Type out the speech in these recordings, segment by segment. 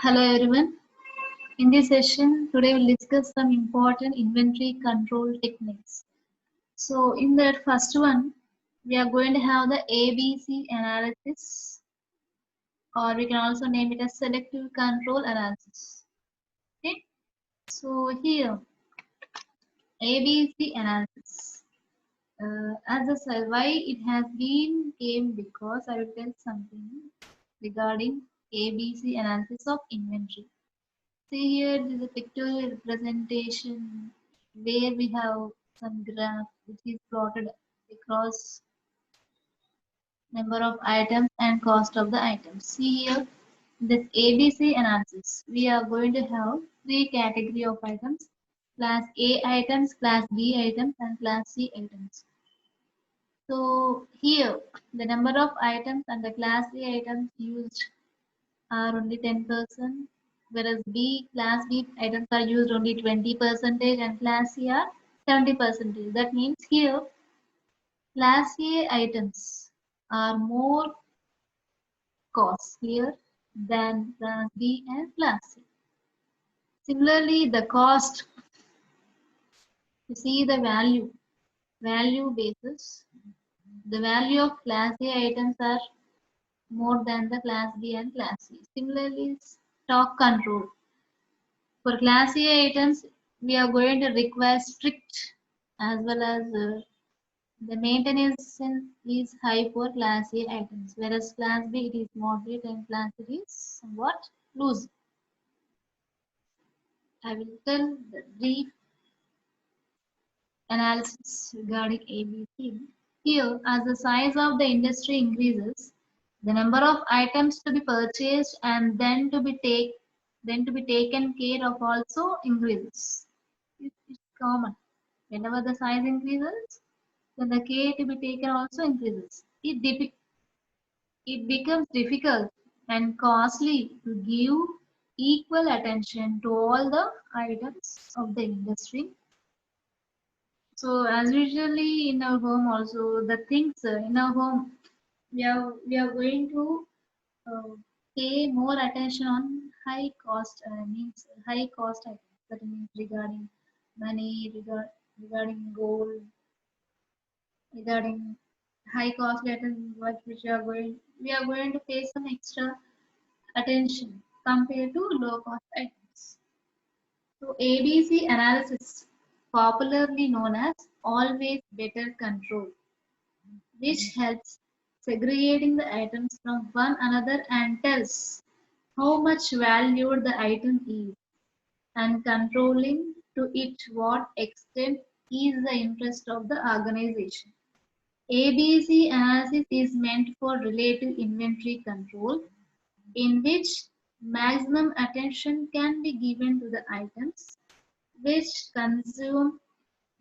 Hello everyone. In this session, today we'll discuss some important inventory control techniques. So, in that first one, we are going to have the ABC analysis, or we can also name it as selective control analysis. Okay. So here, ABC analysis. As a why it has been came because I will tell something regarding ABC analysis of inventory. See here, this is a pictorial representation where we have some graph which is plotted across number of items and cost of the items. See here, this ABC analysis. We are going to have three category of items: class A items, class B items, and class C items. So here, the number of items and the class A items used are only 10%, whereas B class B items are used only 20% and class C are 70%. That means here class A items are more costlier than class B and class C. Similarly, the cost, you see the value basis, the value of class A items are more than the class B and class C. Similarly, stock control. For class A items, we are going to require strict as well as the maintenance is high for class A items, whereas class B it is moderate and class C is somewhat loose. I will tell the brief analysis regarding ABC. Here, as the size of the industry increases, the number of items to be purchased and then to be taken care of also increases. It's common. Whenever the size increases, then the care to be taken also increases. It becomes difficult and costly to give equal attention to all the items of the industry. So as usually in our home also, the things in our home, we are going to uh, pay more attention on high cost means high cost items. That means regarding money, regarding gold, regarding high cost items what which we are going to pay some extra attention compared to low cost items. So ABC analysis, popularly known as always better control, which helps segregating the items from one another and tells how much valued the item is and controlling to it what extent is the interest of the organization. ABC analysis is meant for relative inventory control, in which maximum attention can be given to the items which consume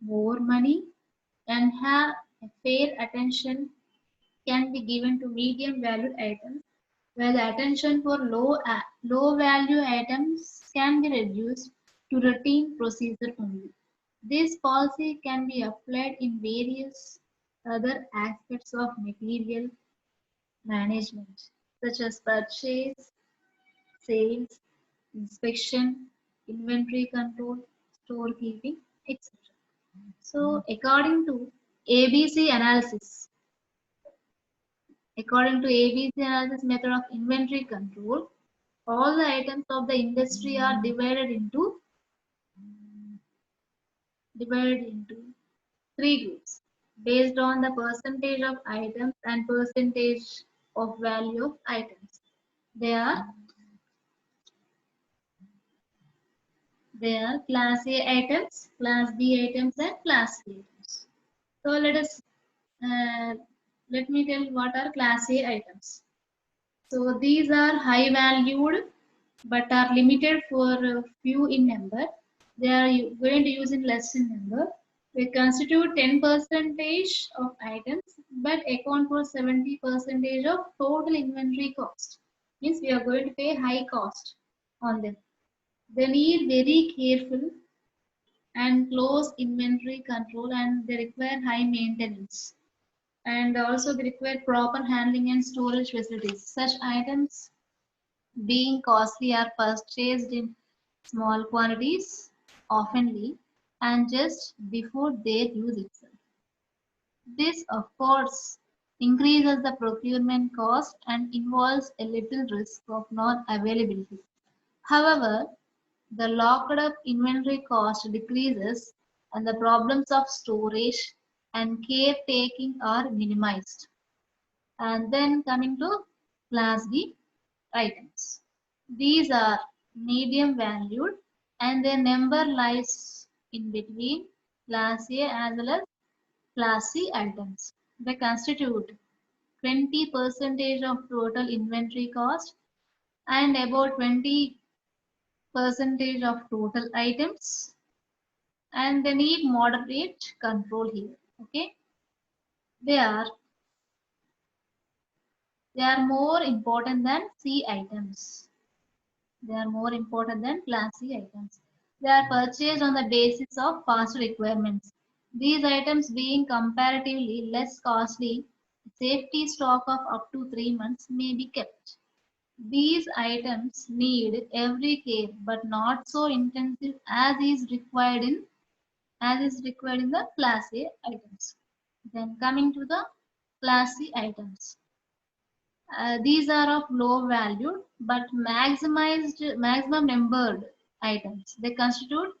more money and have a fair attention can be given to medium valued items, while the attention for low value items can be reduced to routine procedure only. This policy can be applied in various other aspects of material management, such as purchase, sales, inspection, inventory control, storekeeping, etc. So, according to ABC analysis method of inventory control, all the items of the industry are divided into three groups based on the percentage of items and percentage of value of items. They are they are class A items, class B items, and class C items. So uh, let me tell what are class A items. So these are high valued but are limited for few in number. They are going to use in less in number. They constitute 10 percentage of items but account for 70 percentage of total inventory cost. Means we are going to pay high cost on them. They need very careful and close inventory control and they require high maintenance. And also they require proper handling and storage facilities. Such items being costly are purchased in small quantities, oftenly, and just before their use itself. This, of course, increases the procurement cost and involves a little risk of non-availability. However, the locked up inventory cost decreases and the problems of storage and caretaking are minimized. And then coming to class B items. These are medium valued and their number lies in between class A as well as class C items. They constitute 20% of total inventory cost and about 20% of total items, and they need moderate control here. Okay, they are they are more important than C items. They are more important than class C items. They are purchased on the basis of past requirements. These items being comparatively less costly, safety stock of up to 3 months may be kept. These items need every care but not so intensive as is required in the class A items. Then coming to the class C items. These are of low value but maximum numbered items. They constitute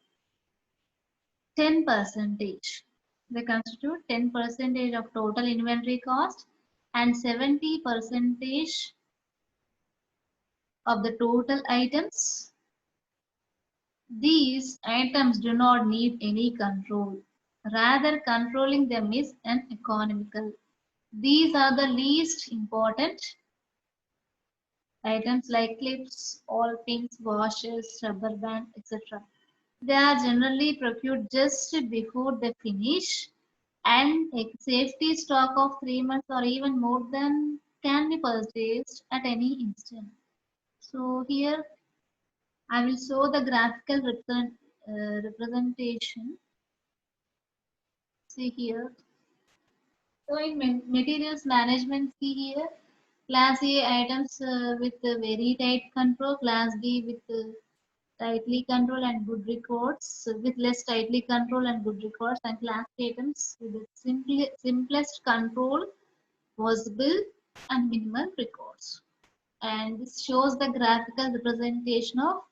10 percentage. They constitute 10 percentage of total inventory cost and 70 percentage of the total items. These items do not need any control. Rather, controlling them is an economical. These are the least important items like clips, all pins, washers, rubber band, etc. They are generally procured just before they finish, and a safety stock of 3 months or even more than can be purchased at any instant. So here I will show the graphical representation. See here. So in materials management, see here, class A items with very tight control, class B with tightly control and good records, with less tightly control and good records, and class C items with the simplest control possible and minimal records. And this shows the graphical representation of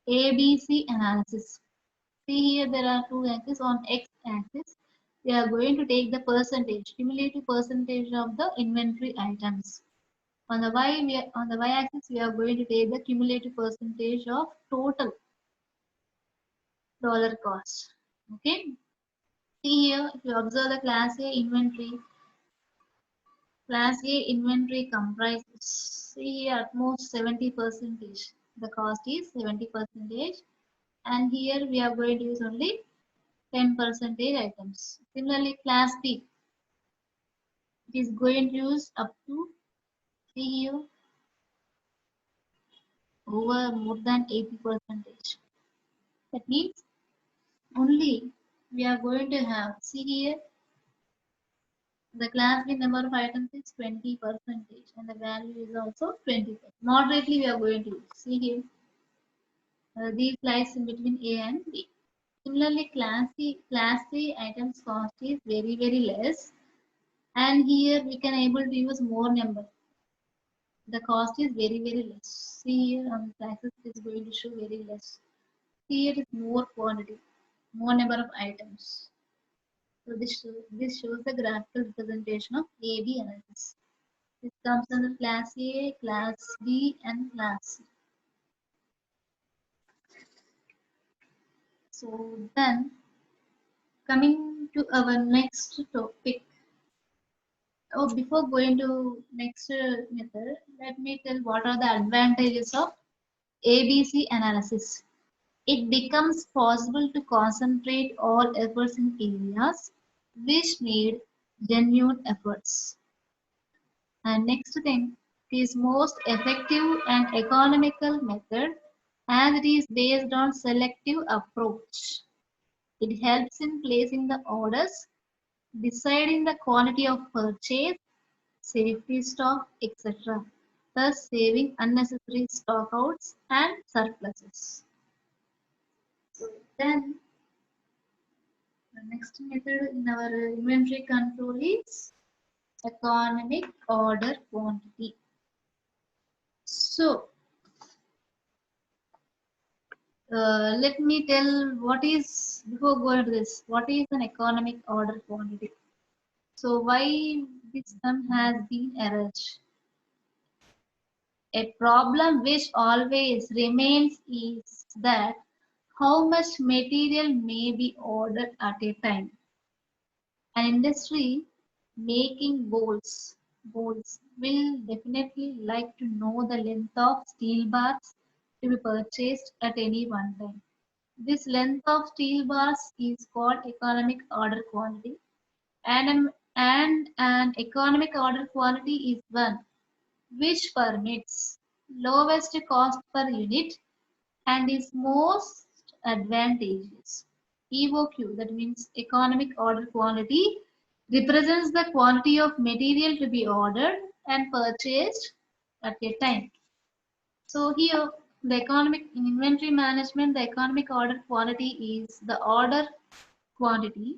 ABC analysis. See here there are two axes. On x-axis we are going to take the percentage, cumulative percentage of the inventory items. On the y-axis we are going to take the cumulative percentage of total dollar cost. Okay. See here, if you observe the class A inventory comprises, see here at most 70 percentage. The cost is 70 percentage, and here we are going to use only 10 percentage items. Similarly, class B, it is going to use up to, see here, over more than 80 percentage. That means only we are going to have, see here, the class B number of items is 20 percentage and the value is also 20. Moderately we are going to use. See here, these lies in between A and B. Similarly, class C items cost is very less, and here we can able to use more number. The cost is very less. See here on the axis it is going to show very less. Here is more quantity, more number of items. So this shows the graphical representation of AB analysis. This comes under class A, class B, and class C. So then, coming to our next topic. Oh, before going to next method, let me tell what are the advantages of ABC analysis. It becomes possible to concentrate all efforts in areas which need genuine efforts. And next thing, it is most effective and economical method as it is based on selective approach. It helps in placing the orders, deciding the quantity of purchase, safety stock, etc. thus saving unnecessary stockouts and surpluses. So then the next method in our inventory control is economic order quantity. So let me tell what is, before going to this, what is an economic order quantity. So why this term has been erased? A problem which always remains is that how much material may be ordered at a time. An industry making bolts will definitely like to know the length of steel bars to be purchased at any one time. This length of steel bars is called economic order quantity, and an economic order quantity is one which permits lowest cost per unit and is most advantageous. EOQ, that means economic order quantity, represents the quantity of material to be ordered and purchased at a time. So here, the economic in inventory management, the economic order quantity is the order quantity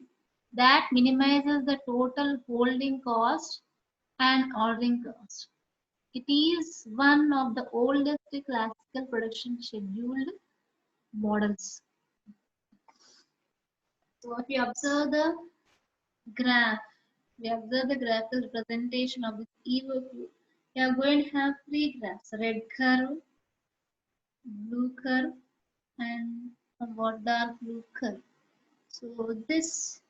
that minimizes the total holding cost and ordering cost. It is one of the oldest classical production scheduled models. So if you observe the graph, we observe the graphical representation of this EOQ. We are going to have three graphs: red curve, blue curve, and somewhat dark blue curve. So this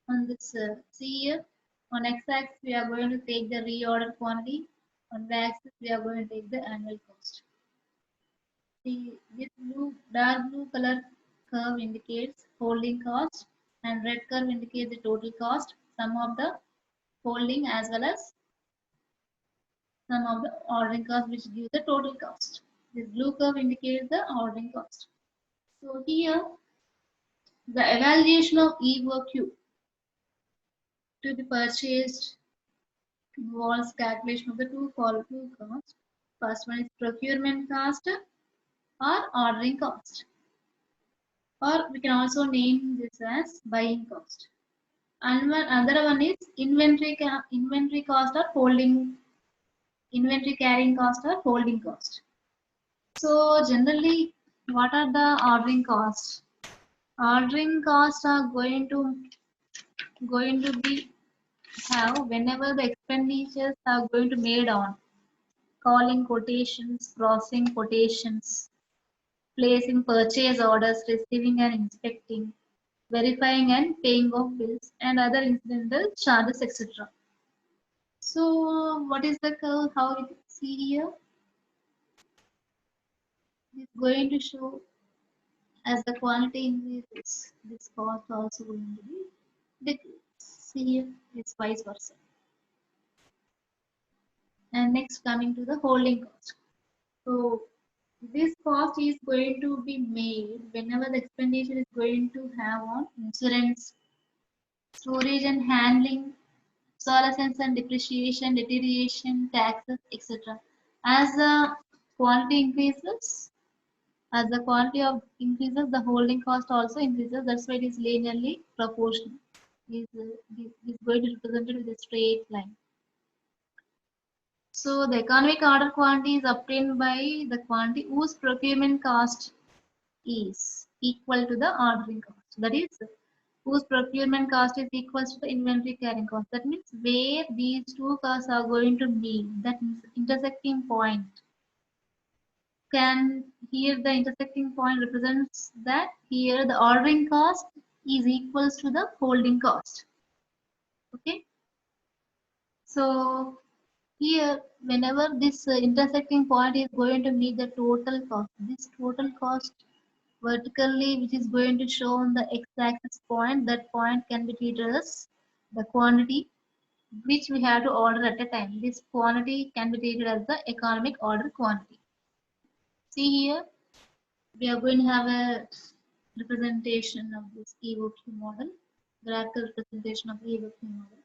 on this see here on x-axis we are going to take the reorder quantity. On y-axis we are going to take the annual cost. This dark blue color curve indicates holding cost and red curve indicates the total cost, sum of the holding as well as sum of the ordering cost, which gives the total cost. This blue curve indicates the ordering cost. So here the evaluation of EOQ to be purchased involves calculation of the two costs. First one is procurement cost or ordering cost, or we can also name this as buying cost. And another one is inventory cost or holding inventory carrying cost or holding cost. So generally, what are the ordering costs? Ordering costs are going to be have whenever the expenditures are going to made on calling quotations, processing quotations, placing purchase orders, receiving and inspecting, verifying and paying of bills, and other incidental charges, etc. So, what is the curve? How we can see here? It's going to show as the quantity increases, this cost also going to be decrease. See here, it's vice versa. And next, coming to the holding cost. So, this cost is going to be made whenever the expenditure is going to have on insurance, storage and handling, obsolescence and depreciation, deterioration, taxes, etc. As the quantity increases, as the quantity of increases, the holding cost also increases. That's why it is linearly proportional. Is going to be represented with a straight line. So the economic order quantity is obtained by the quantity whose procurement cost is equal to the ordering cost. That is, whose procurement cost is equal to the inventory carrying cost. That means where these two costs are going to meet, that intersecting point. Can here the intersecting point represents that here the ordering cost is equals to the holding cost. Okay. So here whenever this intersecting point is going to meet the total cost, this total cost vertically which is going to show on the x-axis point, that point can be treated as the quantity which we have to order at a time. This quantity can be treated as the economic order quantity. See here, we are going to have a representation of this EOQ model, graphical representation of the EOQ model.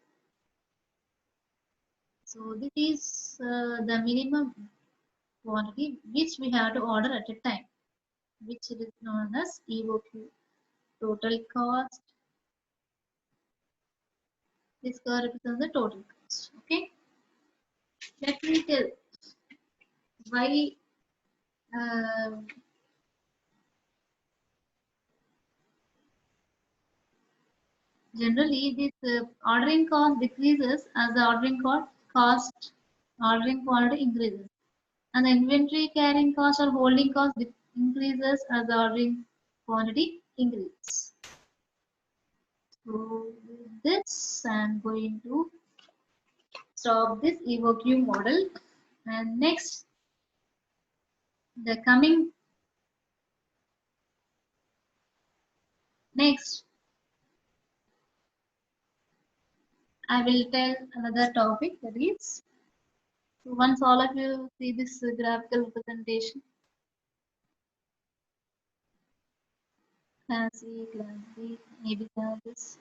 So this is the minimum quantity which we have to order at a time, which is known as EOQ. Total cost. This curve represents the total cost. Okay. Let me tell why uh, generally this ordering cost decreases as the ordering quantity increases, and the inventory carrying cost or holding cost increases as the ordering quantity increases. So with this, I'm going to stop this EOQ model, and next, the coming next, I will tell another topic, that is, so once all of you see this graphical representation, Class B, maybe this.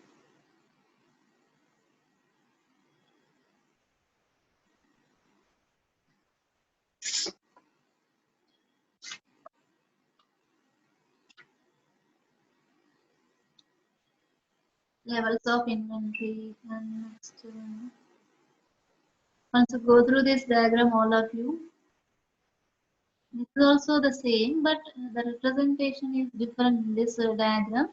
Levels of inventory, and next, once you go through this diagram, all of you, this is also the same, but the representation is different in this diagram.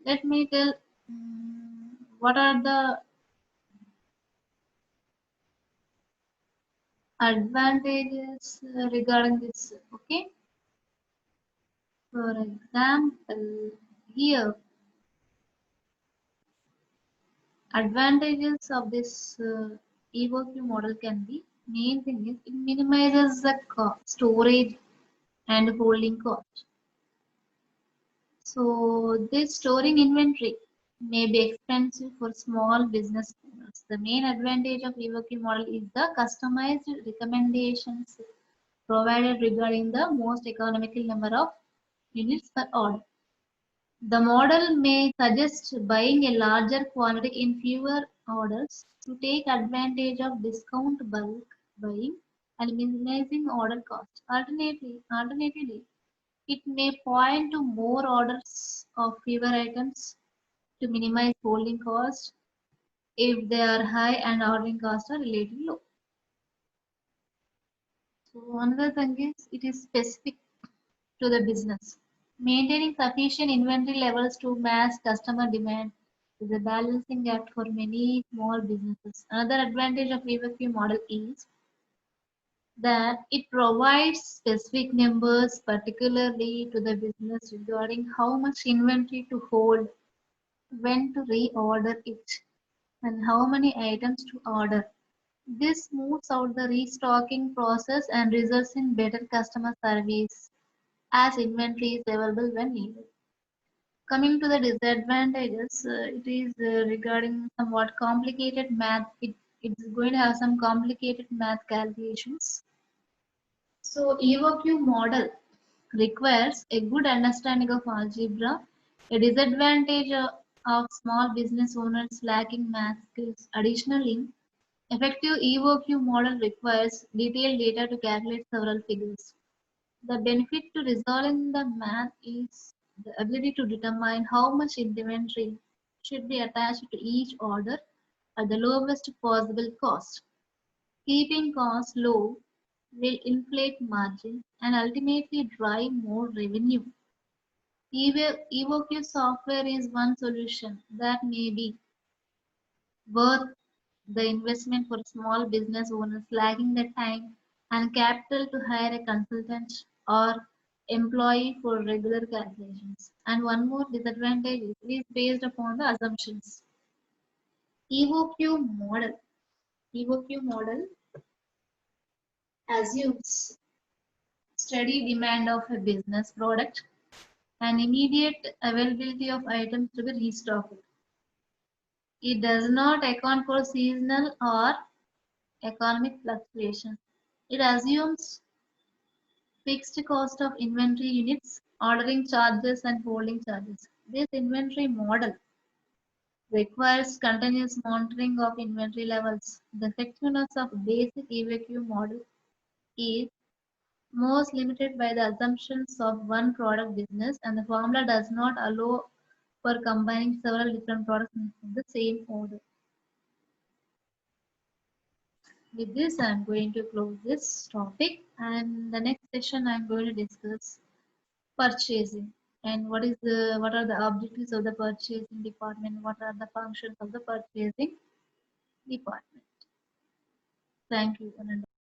Let me tell what are the advantages regarding this. Okay, for example, here advantages of this EOQ model can be, main thing is it minimizes the storage and holding cost. So this storing inventory may be expensive for small business owners. The main advantage of EOQ model is the customized recommendations provided regarding the most economical number of units per order. The model may suggest buying a larger quantity in fewer orders to take advantage of discount bulk buying and minimizing order cost. Alternatively, it may point to more orders of fewer items to minimize holding costs if they are high and ordering costs are relatively low. So another thing is it is specific to the business. Maintaining sufficient inventory levels to match customer demand is a balancing act for many small businesses. Another advantage of EVQ model is that it provides specific numbers, particularly to the business, regarding how much inventory to hold, when to reorder it, and how many items to order. This smooths out the restocking process and results in better customer service as inventory is available when needed. Coming to the disadvantages, it is regarding somewhat complicated math. It's going to have some complicated math calculations. So EOQ model requires a good understanding of algebra, a disadvantage of small business owners lacking math skills. Additionally, effective EOQ model requires detailed data to calculate several figures. The benefit to resolving the math is the ability to determine how much inventory should be attached to each order at the lowest possible cost. Keeping costs low will inflate margins and ultimately drive more revenue. EvoQ software is one solution that may be worth the investment for small business owners lacking the time and capital to hire a consultant or employee for regular calculations. And one more disadvantage is it is based upon the assumptions. EOQ model. EOQ model assumes steady demand of a business product and immediate availability of items to be restocked. It does not account for seasonal or economic fluctuations. It assumes Fixed cost of inventory units, ordering charges and holding charges. This inventory model requires continuous monitoring of inventory levels. The effectiveness of basic EVQ model is most limited by the assumptions of one product business, and the formula does not allow for combining several different products in the same order. With this, I'm going to close this topic, and the next session I'm going to discuss purchasing and what are the objectives of the purchasing department, what are the functions of the purchasing department. Thank you, Ananda.